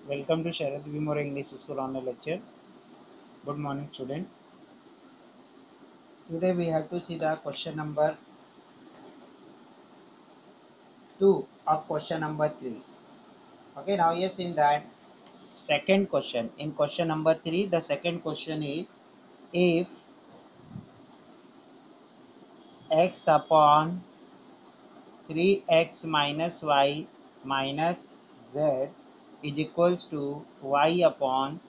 Welcome to Sharad Vimore English School online lecture. Good morning, student. Today we have to see the question number 2 of question number 3. Okay, now yes, in that second question, in question number 3, the second question is if x upon 3x minus y minus z is equals to y upon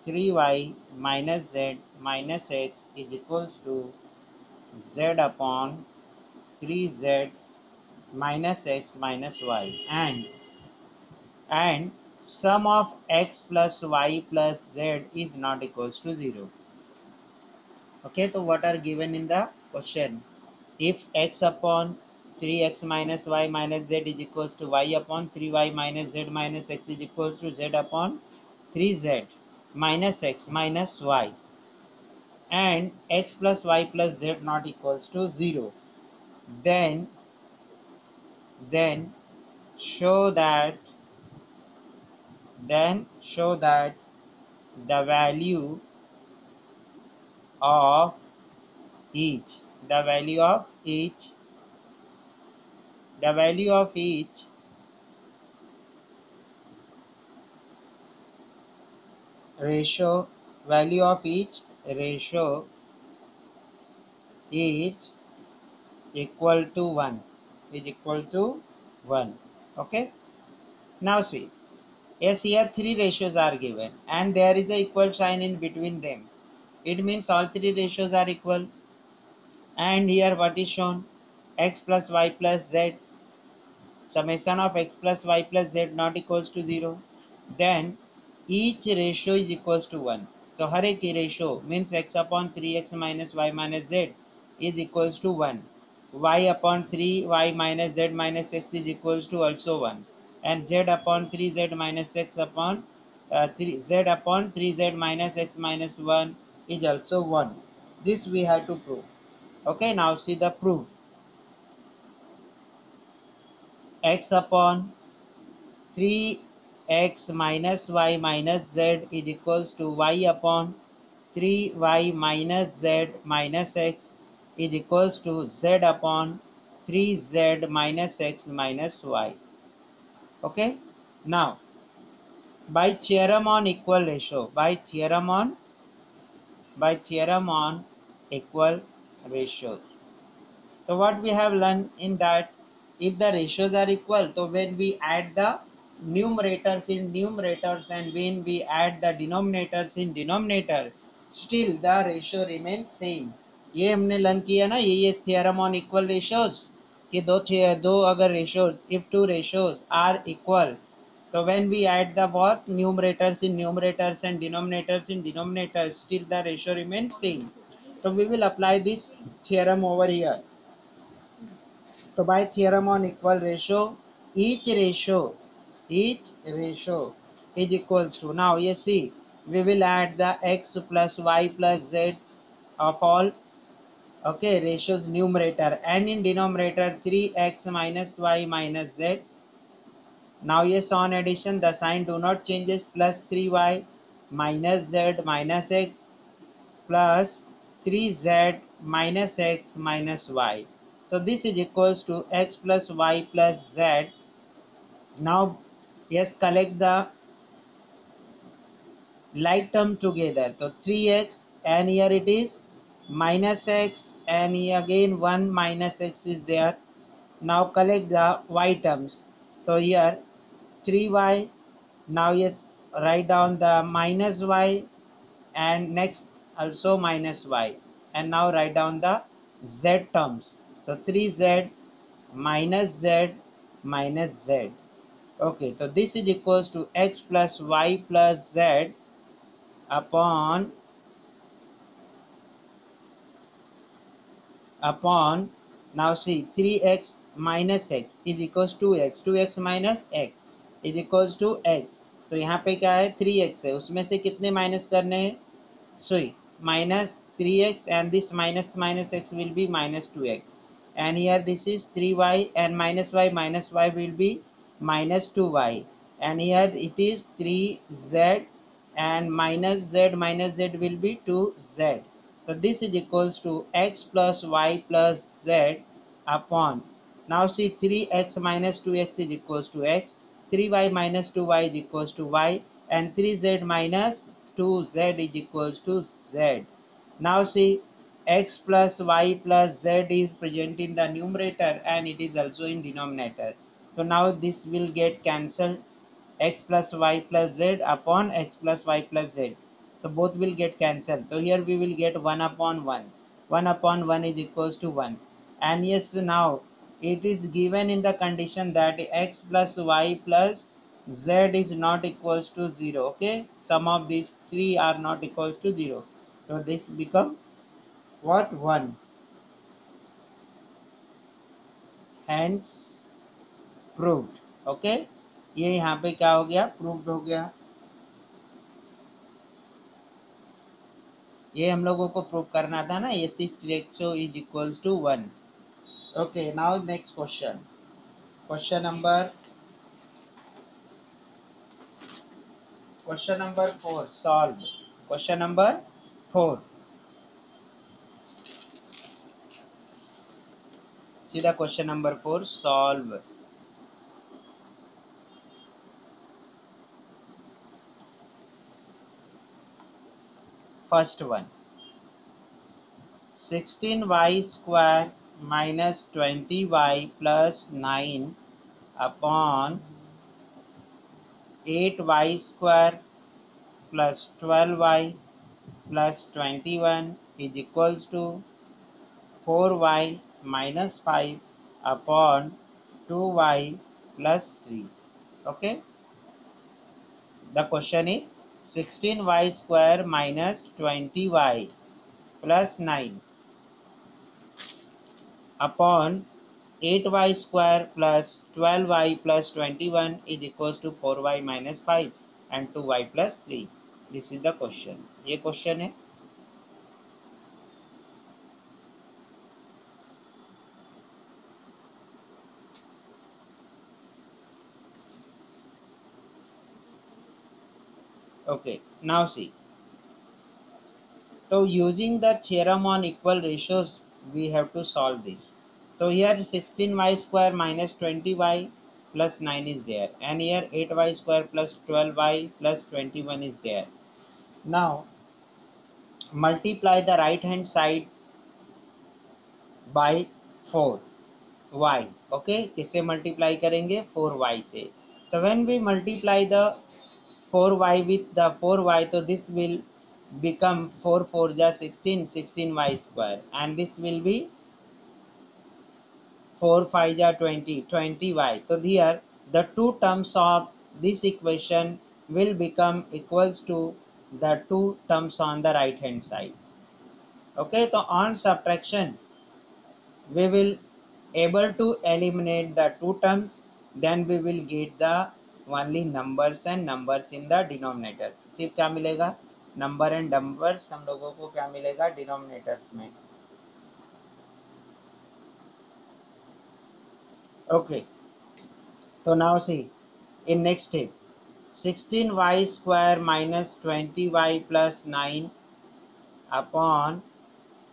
3y minus z minus x is equals to z upon 3z minus x minus y and sum of x plus y plus z is not equals to 0. Okay, so what are given in the question? If x upon 3x minus y minus z is equals to y upon 3y minus z minus x is equals to z upon 3z minus x minus y and x plus y plus z not equals to 0, then then show that show that the value of each the value of each the value of each ratio value of each ratio is equal to 1 is equal to 1. Okay, now see, yes, here three ratios are given and there is a equal sign in between them. It means all three ratios are equal. And here what is shown? X plus y plus z, summation of x plus y plus z not equals to 0, then each ratio is equals to 1. So हर एक ratio means x upon 3x minus y minus z is equals to 1, y upon 3y minus z minus x is equals to also 1, and z upon 3z minus x upon 3z upon 3z minus x minus 1 is also 1. This we have to prove. Okay, now see the proof. X upon 3x minus y minus z is equals to y upon 3y minus z minus x is equals to z upon 3z minus x minus y. Okay, now by theorem on equal ratio, by theorem on equal ratios. So what we have learned in that, if the ratios are equal, so when we add the numerators in numerators and when we add the denominators in denominator, still the ratio remains same. ये हमने learn किया ना, ये theorem on equal ratios कि दो अगर ratios, if two ratios are equal, so when we add the what numerators in numerators and denominators in denominators, still the ratio remains same. So we will apply this theorem over here. So by theorem on equal ratio, each ratio is equals to, now you see, we will add the x plus y plus z of all, okay, ratios numerator, and in denominator 3x minus y minus z. Now yes, on addition the sign do not changes, plus 3y minus z minus x plus 3z minus x minus y. So this is equals to x plus y plus z. Now yes, collect the like term together. So 3x and here it is minus x and here again 1 minus x is there. Now collect the y terms. So here 3y. Now yes, write down the minus y and next also minus y, and now write down the z terms. So 3z minus z minus z. Okay, so this is equals to x plus y plus z upon now see 3x minus x is equals to x, 2x minus x is equals to x. तो यहाँ पे क्या है 3x है, उसमें से कितने minus करने हैं, so minus 3x and this minus minus x will be minus 2x, and here this is 3y and minus y will be minus 2y, and here it is 3z, and minus z will be 2z. So this is equals to x plus y plus z upon, now see 3x minus 2x is equals to x, 3y minus 2y is equals to y, and 3z minus 2z is equals to z. Now see x plus y plus z is present in the numerator and it is also in denominator. So now this will get cancelled, x plus y plus z upon x plus y plus z. So both will get cancelled. So here we will get 1 upon 1. 1 upon 1 is equals to 1. And yes, now it is given in the condition that x plus y plus z is not equals to 0. Okay, some of these three are not equals to 0. So this become what? 1. Hence proved. Okay, ये यहाँ पे क्या हो गया? Proved हो गया. ये हम लोगों को प्रूव करना था ना, S is ratio is equals to 1. Okay, now next question. Question number 4 solve. Question number 4. सीधा question number 4 solve. First one, 16y square minus 20y plus 9 upon 8y square plus 12y plus 21 is equals to 4y minus 5 upon 2y plus 3. Okay, the question is 16y square minus 20y plus 9 upon 8y square plus 12y plus 21 is equals to 4y minus 5 and 2y plus 3. This is the question. ये question है. Okay, now see. So using the theorem on equal ratios, we have to solve this. So here 16y square minus 20y plus 9 is there, and here 8y square plus 12y plus 21 is there. Now multiply the right hand side by 4y. Okay, किससे multiply करेंगे? 4y से. So when we multiply the 4y with the 4y, so this will become 4 4 ja 16, 16y square, and this will be 4 5 ja 20, 20y. So here the two terms of this equation will become equals to the two terms on the right hand side. Okay, so on subtraction we will able to eliminate the two terms, then we will get the only numbers and numbers in the denominator. सिर्फ क्या मिलेगा? Number and numbers हम लोगों को क्या मिलेगा denominator में. Okay, तो now see in next step 16y square minus 20y plus 9 upon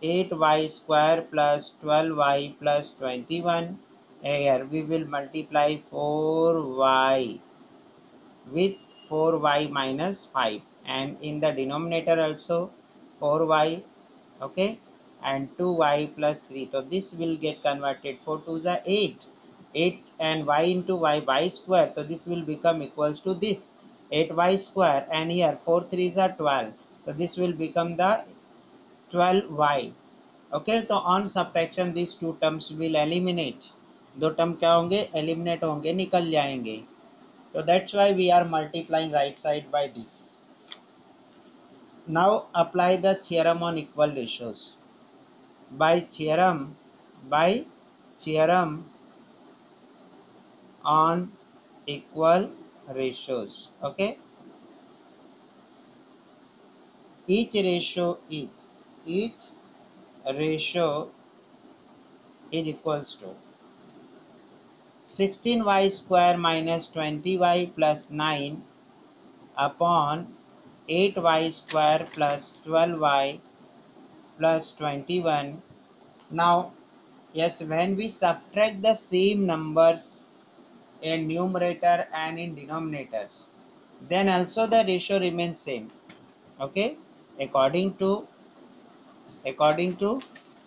8y square plus 12y plus 21. Here we will multiply 4y with 4y minus 5, and in the denominator also 4y. Okay, and 2y plus 3. So this will get converted. 4 2 is 8. 8 and y into y square. So this will become equals to this 8y square, and here 4 3 is 12. So this will become the 12y. Okay, तो on subtraction these two terms will eliminate. दो term क्या होंगे? Eliminate होंगे, निकल जाएंगे. So that's why we are multiplying right side by this. Now apply the theorem on equal ratios. By theorem on equal ratios. Okay, each ratio is equals to 16y square minus 20y plus 9 upon 8y square plus 12y plus 21. Now, yes, when we subtract the same numbers in numerator and in denominators, then also the ratio remains same. Okay, according to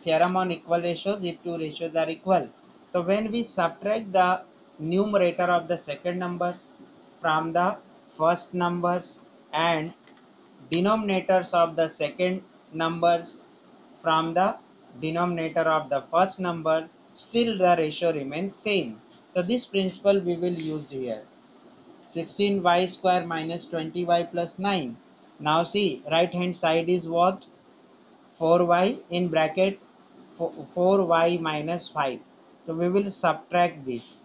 theorem on equal ratios, if two ratios are equal, so when we subtract the numerator of the second numbers from the first numbers and denominators of the second numbers from the denominator of the first number, still the ratio remains same. So this principle we will use here. 16y square minus 20y plus 9. Now see, right hand side is what? 4y in bracket 4y minus 5. So we will subtract this.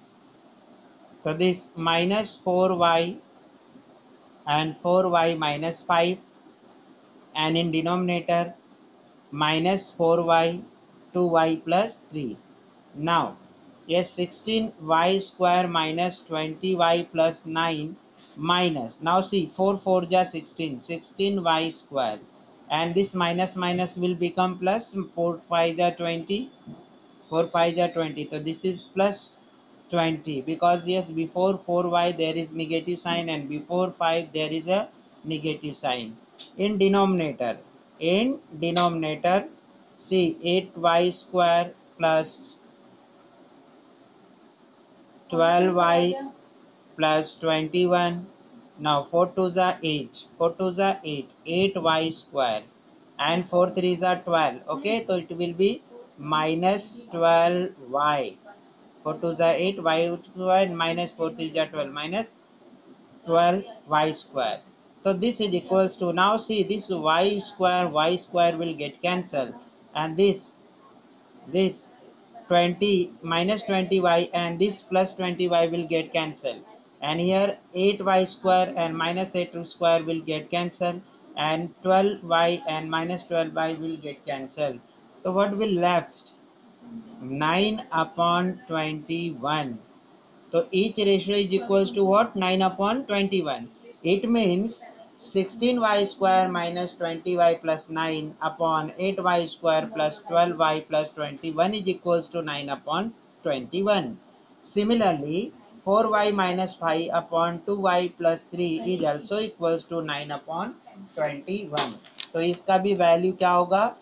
So this minus 4y and 4y minus 5, and in denominator minus 4y 2y plus 3. Now, yes, 16y square minus 20y plus 9 minus. Now see, 4 4 ja 16, 16y square. And this minus minus will become plus, 4 5 ja 20, 4 5 ja 20. So this is plus 20, because yes, before 4y there is negative sign and before 5 there is a negative sign. In denominator, see, 8y square plus 12y plus 21. Now 4 2s are 8, 4 2s are 8, 8y square, and 4 3s are 12. Okay, so it will be minus 12y. 4 2s are 8, y square, minus 4 3s are 12, minus 12y square. So this is equals to, now see, this y square will get cancelled, and this 20 minus 20y and this plus 20y will get cancelled, and here 8y square and minus 8 square will get cancelled, and 12y and minus 12y will get cancelled. So what will left? 9 upon 21. So each ratio is equals to what? 9 upon 21. It means 16y square minus 20y plus 9 upon 8y square plus 12y plus 21 is equals to 9 upon 21. Similarly, 4y minus 5 upon 2y plus 3 is also equals to 9 upon 21. तो इसका भी value क्या होगा?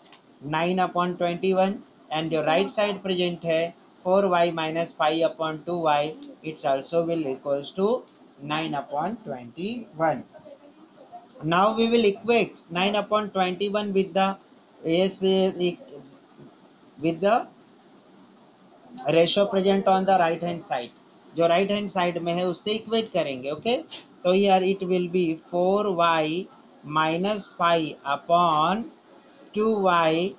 9 upon 21, and your right side present है 4y minus 5 upon 2y, it also will equals to 9 upon 21. Now we will equate 9 upon 21 with the, yes, with the ratio present on the right hand side, जो right hand side में है उससे equate करेंगे. Okay, तो here it will be 4y minus 5 upon 2y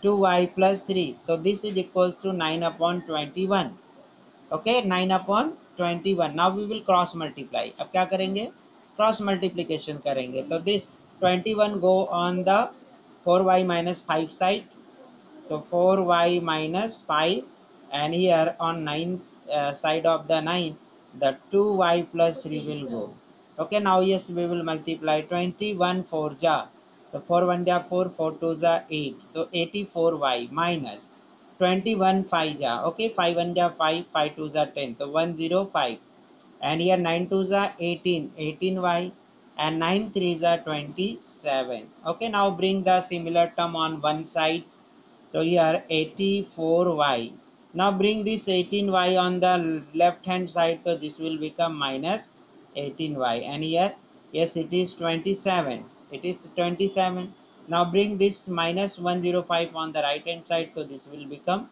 2y plus 3. So this is equals to 9 upon 21. Okay, 9 upon 21. Now we will cross multiply. अब क्या करेंगे? Cross multiplication करेंगे. तो this 21 go on the 4y minus 5 side. So 4y minus 5, and here on 9 side of the 9, the 2y plus 3 will go. Okay, now yes, we will multiply 21 4 ja. So 4 1 ja 4, 4 2 ja 8. So 84y minus 21 5 ja. Okay, 5 1 ja 5, 5 2 ja 10. So 105. And here 9 2 ja 18, 18y, and 9 3 ja 27. Okay, now bring the similar term on one side. So here 84y. Now bring this 18y on the left hand side. So this will become minus 18y. And here, yes, it is 27. It is 27. Now bring this minus 105 on the right hand side. So this will become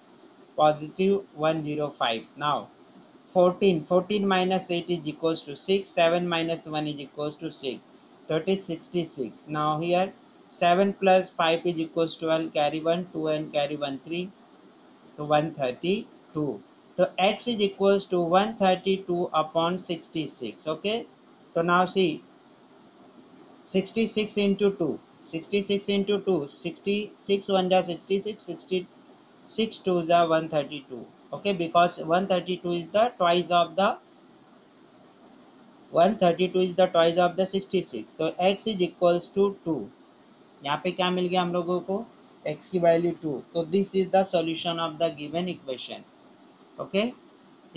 positive 105. Now 14 minus 8 is equals to 6. 7 minus 1 is equals to 6. So it is 66. Now here 7 plus 5 is equals to 12. Carry 1 2 and carry 1 3. So 132. So x is equals to 132 upon 66. Okay. So now see, 66 into 2. 66 into 2. 66 1 ja 66. 66 2 ja 132. okay, because 132 is the twice of the 132 is the twice of the 66, तो x is equals to 2। यहाँ पे क्या मिल गया हम लोगों को, x की value 2, तो this is the solution of the given equation. Okay,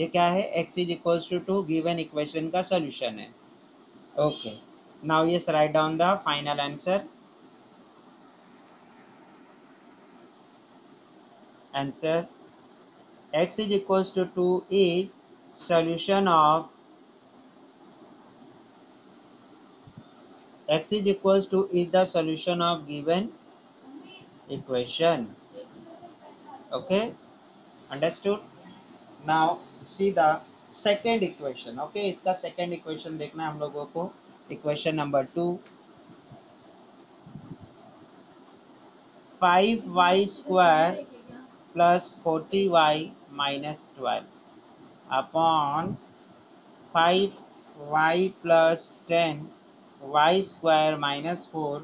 ये क्या है, x is equals to 2 given equation का सॉल्यूशन है। Okay, now yes write down the final answer. Answer x is equals to 2 is solution of x is equals to is the solution of given equation। Okay, understood। now see the second equation। okay, इसका second equation देखना है हम लोगों को। equation number 2, 5y square plus 40y minus 12 upon 5y plus 10 y square minus 4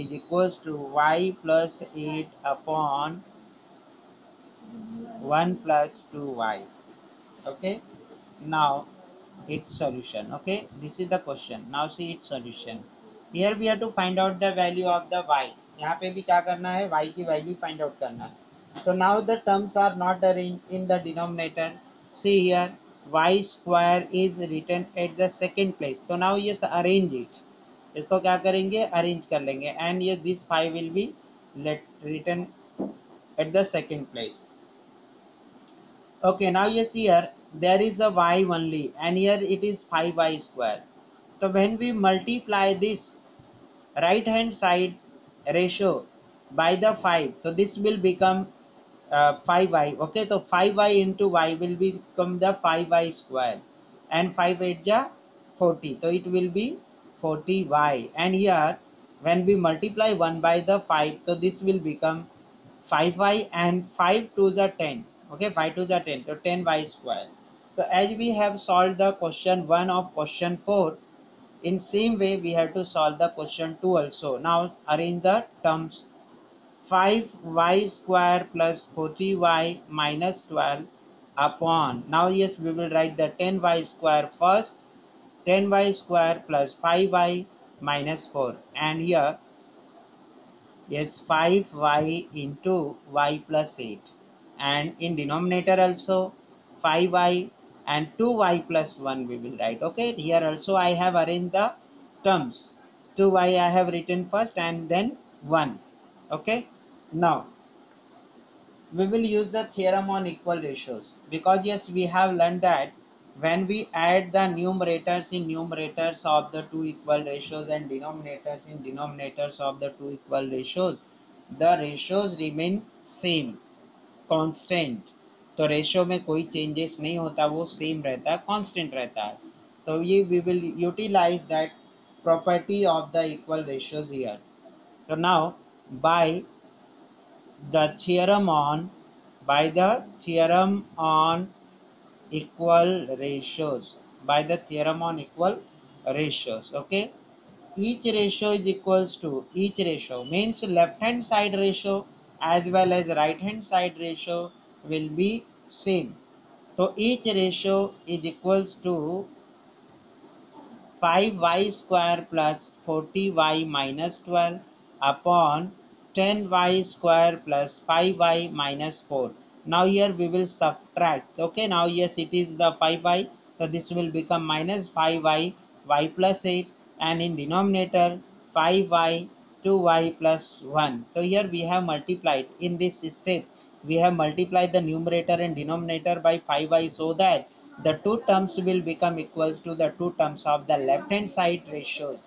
is equals to y plus 8 upon 1 plus 2y। okay, now its solution। okay, this is the question, now see its solution। here we have to find out the value of the y। यहाँ पे भी क्या करना है, y की value find out करना है। so now the terms are not arranged in the denominator। see here, y square is written at the second place, तो now yes arrange it। इसको क्या करेंगे, अरेंज कर लेंगे, and ये this 5 will be let written at the second place। okay, now yes here there is a y only and here it is 5y square। so when we multiply this right hand side ratio by the 5, so this will become 5y। okay, so 5y into y will become the 5y square, and 5 8 ja 40, so it will be 40y। and here when we multiply 1 by the 5, so this will become 5y, and 5 to the 10, okay, 5 to the 10, so 10y square। so as we have solved the question 1 of question 4, in same way we have to solve the question 2 also। now arrange the terms, 5y square plus 40y minus 12 upon, now yes we will write the 10y square first, 10y square plus 5y minus 4, and here yes 5y into y plus 8, and in denominator also 5y and 2y plus 1 we will write। okay, here also I have arranged the terms, 2y I have written first and then 1। okay, now we will use the theorem on equal ratios, because yes we have learned that when we add the numerators in numerators of the two equal ratios and denominators in denominators of the two equal ratios, the ratios remain same, constant। तो ratio में कोई changes नहीं होता, वो same रहता है, constant रहता है। तो ये we will utilize that property of the equal ratios here. तो now by the theorem on by the theorem on equal ratios, by the theorem on equal ratios। okay, each ratio is equals to, each ratio means left hand side ratio as well as right hand side ratio will be same। so each ratio is equals to 5y square plus 40y minus 12 upon 10y square plus 5y minus 4। now here we will subtract। okay, now yes it is the 5y, so this will become minus 5y, y plus 8, and in denominator 5y 2y plus 1। so here we have multiplied, in this step we have multiplied the numerator and denominator by 5y, so that the two terms will become equals to the two terms of the left hand side ratios,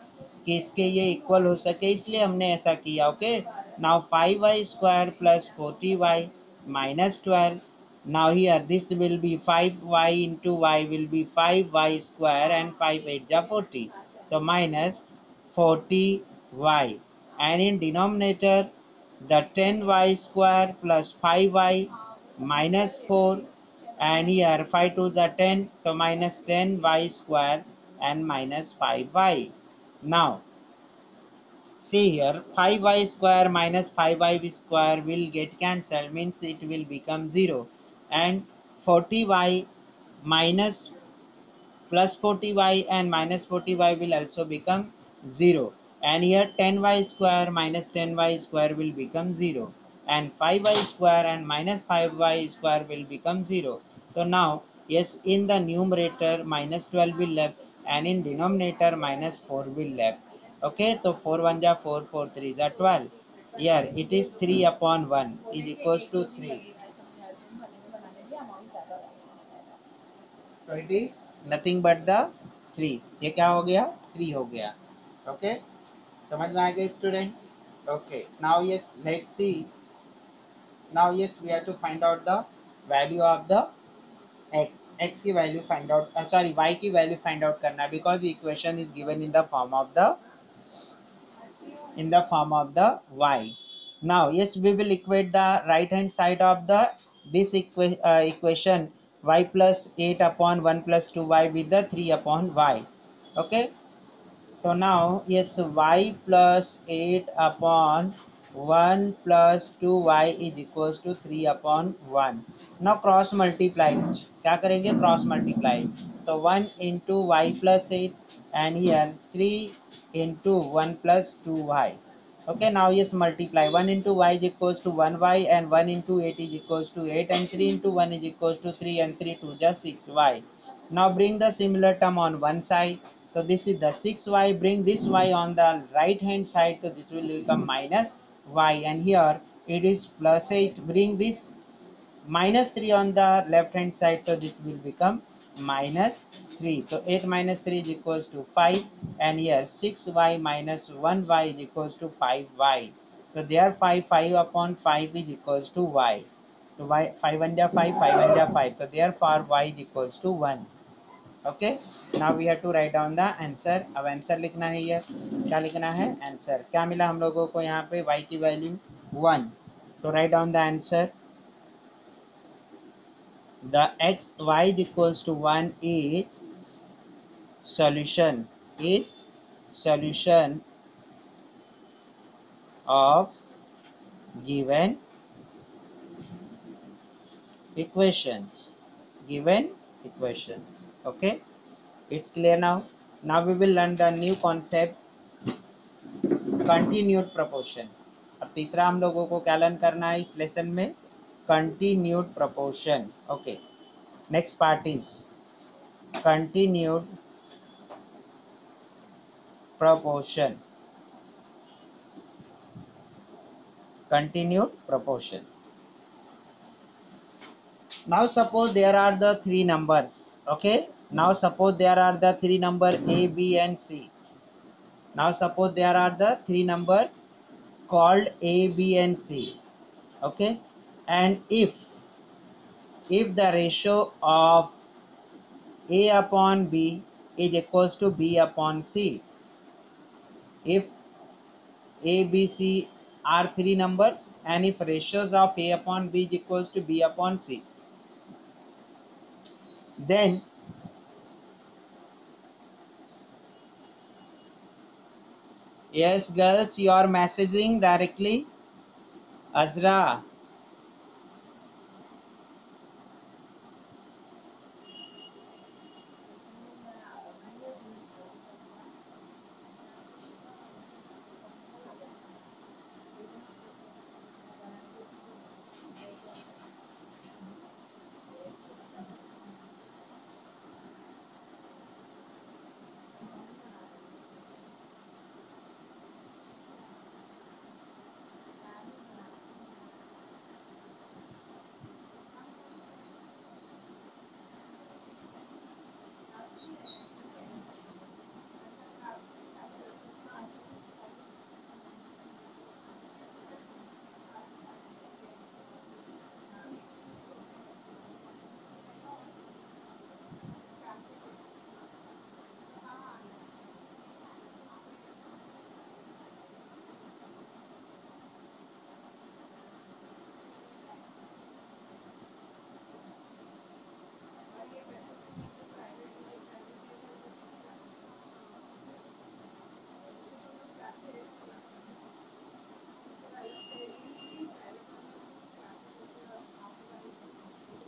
कि इसके ये equal हो सके, इसलिए हमने ऐसा किया। Okay, now 5y square plus 40y minus 12, now here this will be 5y into y will be 5y square and 5 8 ja 40, so minus 40y, and in denominator the 10y square plus 5y minus 4, and here 5 to the 10, so minus 10y square and minus 5y। now see here 5y square minus 5y square will get cancelled, means it will become 0, and 40y minus plus 40y and minus 40y will also become 0, and here 10y square minus 10y square will become 0, and 5y square and minus 5y square will become 0. So now yes, in the numerator minus 12 will left, and in denominator minus 4 will left. Okay, so 4 1 ja 4, 4 3 ja 12. Here it is 3 upon 1 is equals to 3. तो it is nothing but the 3. ये क्या हो गया? 3 हो गया. Okay, समझ में आ गया student? Okay, now yes let's see. Now yes we have to find out the value of the x की value find out, sorry y की वैल्यू फाइंड आउट करना है, because equation is given in the form of the y. Now yes, we will equate the right hand side of the equation y plus 8 upon 1 plus 2y with the 3 upon y. Okay, so now yes, y plus 8 upon 1 plus 2y is equals to 3 upon 1. Now cross multiply it. क्या करेंगे? Cross multiply. तो 1 into y plus 8 and here 3 into 1 plus 2y. Okay, now yes, multiply. 1 into y is equals to 1y, and 1 into 8 is equals to 8, and 3 into 1 is equals to 3, and 3 2 just 6y. Now bring the similar term on one side. So this is the 6y. Bring this y on the right hand side. So this will become minus y, and here it is plus 8. Bring this minus 3 on the left hand side. So this will become minus 3. So 8 minus 3 is equals to 5, and here 6y minus 1y is equals to 5y. So there 5 upon 5 is equals to y. So y 5 1 ja 5, 5 1 ja 5. So therefore y is equals to 1. Okay, now we have to write down the answer. अब answer लिखना है. ये क्या लिखना है? Answer. क्या मिला हम लोगों को यहाँ पे? y की वैल्यू 1. तो right down the answer. The x y is equals to 1 solution is solution of given equations. Given equations. Okay, it's clear now. Now we will learn the new concept, continued proportion. अब तीसरा हम लोगों को क्या learn करना है इस lesson में? Continued proportion. Okay, next part is continued proportion. Continued proportion. Now suppose there are the three numbers. Okay, now suppose there are the three number a, b and c. Now suppose there are the three numbers called a, b and c. Okay, and if the ratio of a upon b is equals to b upon c, if a, b, c are three numbers, and if ratios of a upon b is equals to b upon c, then yes girls, you are messaging directly. Azra,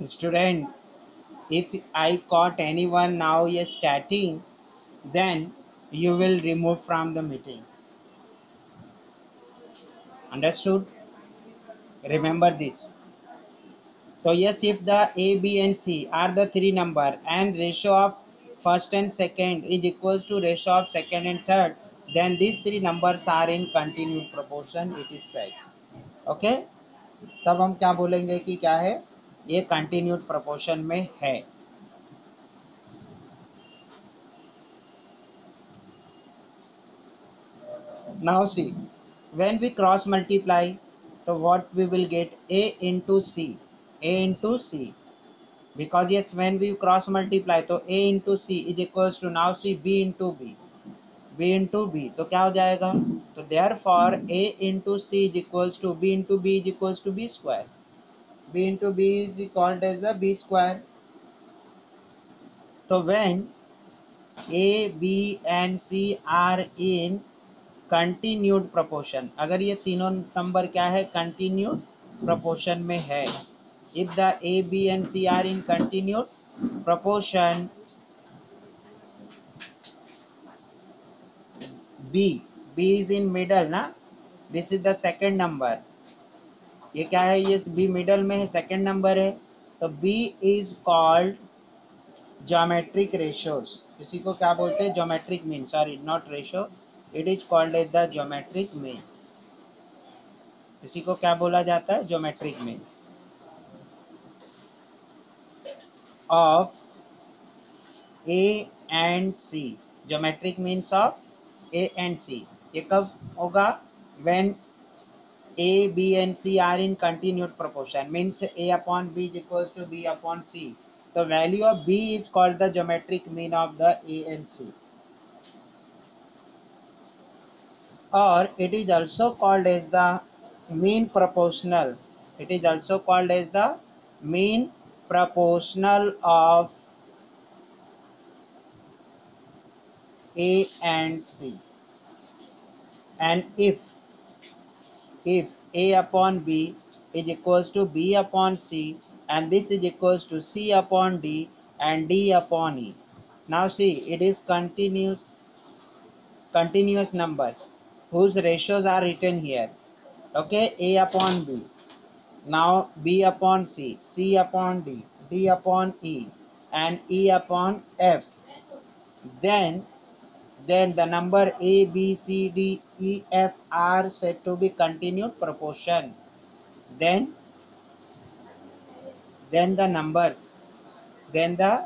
student, If I caught anyone now is chatting, then you will remove from the meeting. Understood? Remember this. So yes, if the A, B and C are the three number and ratio of first and second is equals to ratio of second and third, then these three numbers are in continued proportion, it is said. Okay? तब हम क्या बोलेंगे कि क्या है, ये continued proportion में है. Now see, when we cross multiply, so what we will get, A into C, A into C, because yes, when we cross multiply तो A into C is equals to, now see, B into B, B into B, तो क्या हो जाएगा, तो therefore A into C is equals to B into B is equals to B square, B into B is called as the B square. So when A, B and C are in continued proportion, अगर ये तीनों number क्या है, continued proportion में है, if the A B and C are in continued proportion, B, B is in middle ना, this is the second number, ये क्या है, ये बी मिडल में है, सेकंड नंबर है, तो B is called geometric ratios. इसी को क्या बोलते हैं, geometric mean, sorry not ratio, it is called as the geometric mean. इसी को क्या बोला जाता है, geometric mean of A and C, geometric means of A and C. ये कब होगा, when A B and C are in continued proportion, means A upon B is equals to B upon C, the value of B is called the geometric mean of the A and C, or it is also called as the mean proportional, it is also called as the mean proportional of A and C. And if A upon B is equals to B upon C, and this is equals to C upon D and D upon E. Now see, it is continuous numbers whose ratios are written here. Okay, A upon B, now B upon C, C upon D, D upon E and E upon F. Then the number A, B, C, D, E, F are said to be continued proportion. Then the numbers, then the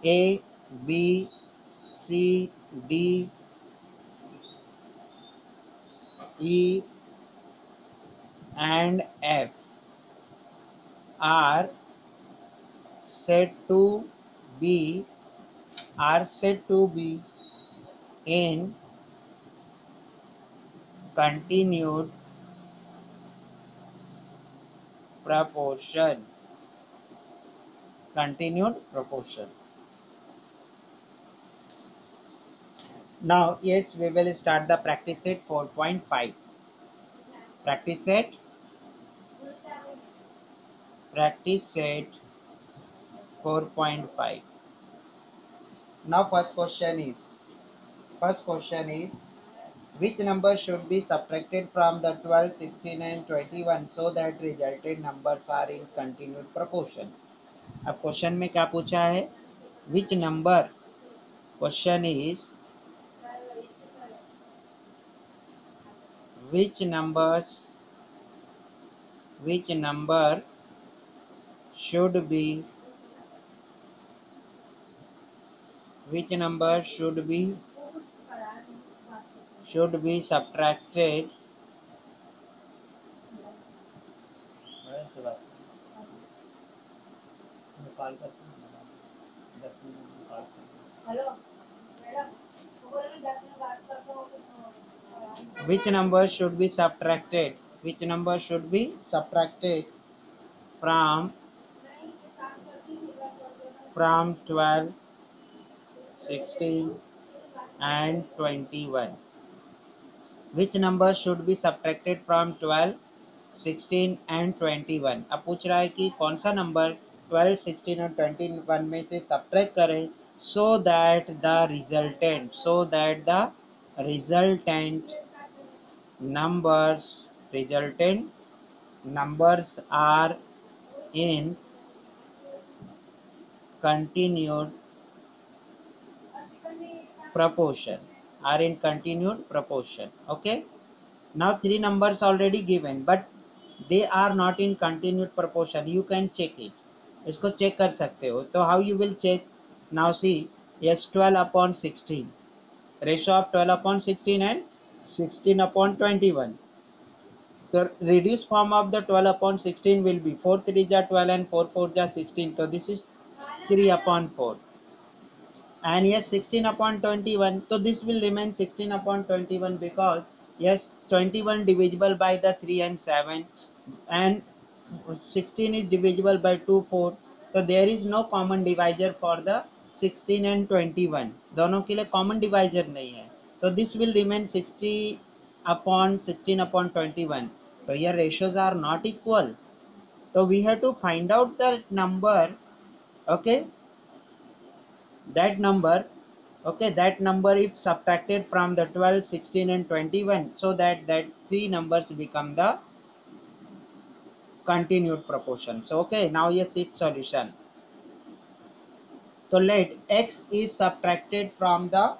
A, B, C, D, E and F are said to be in continued proportion. Continued proportion. Now yes, we will start the practice set 4.5. Practice set 4.5. Now first question is which number should be subtracted from the 12, 16 and 21 so that resulted numbers are in continued proportion. अब question में क्या पूछा है, which number, question is which number should be subtracted from 12, 16 and 21. which number should be subtracted from 12, 16 and 21. अब पूछ रहा है कि कौन सा नंबर 12, 16 और 21 में से सब्ट्रैक्ट करें so that the resultant numbers are in continued proportion. Okay, now three numbers already given but they are not in continued proportion. You can check it. इसको चेक कर सकते हो. तो how you will check? Now see, yes, 12 upon 16, ratio of 12 upon 16 and 16 upon 21. The reduced form of the 12 upon 16 will be 4 3 ja 12 and 4 4 ja 16. So this is 3 upon 4. And yes, 16 upon 21. So this will remain 16 upon 21 because yes, 21 divisible by the 3 and 7 and 16 is divisible by 2 4. So there is no common divisor for the 16 and 21. दोनों के लिए common divisor नहीं है. So this will remain 60 upon 16 upon 21. So here ratios are not equal. So we have to find out the number. Okay, that number. Okay, that number if subtracted from the 12, 16 and 21, so that three numbers become the continued proportion. So okay, now let's see solution. So let x is subtracted from the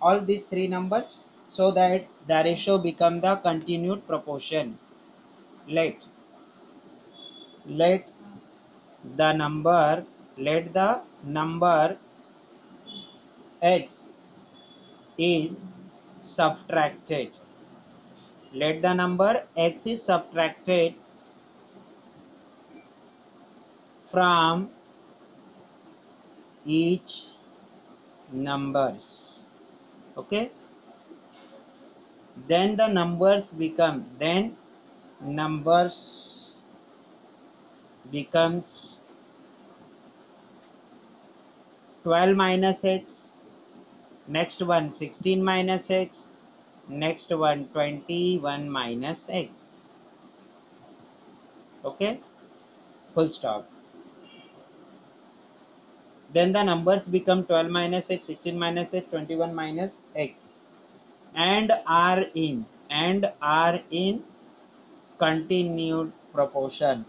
all these three numbers so that the ratio become the continued proportion. Let the number x is subtracted. Let the number x is subtracted from each numbers. Okay, then the numbers becomes 12 minus x, next one 16 minus x, next one 21 minus x. Okay, full stop. Then the numbers become 12 minus x, 16 minus x, 21 minus x, and are in continued proportion.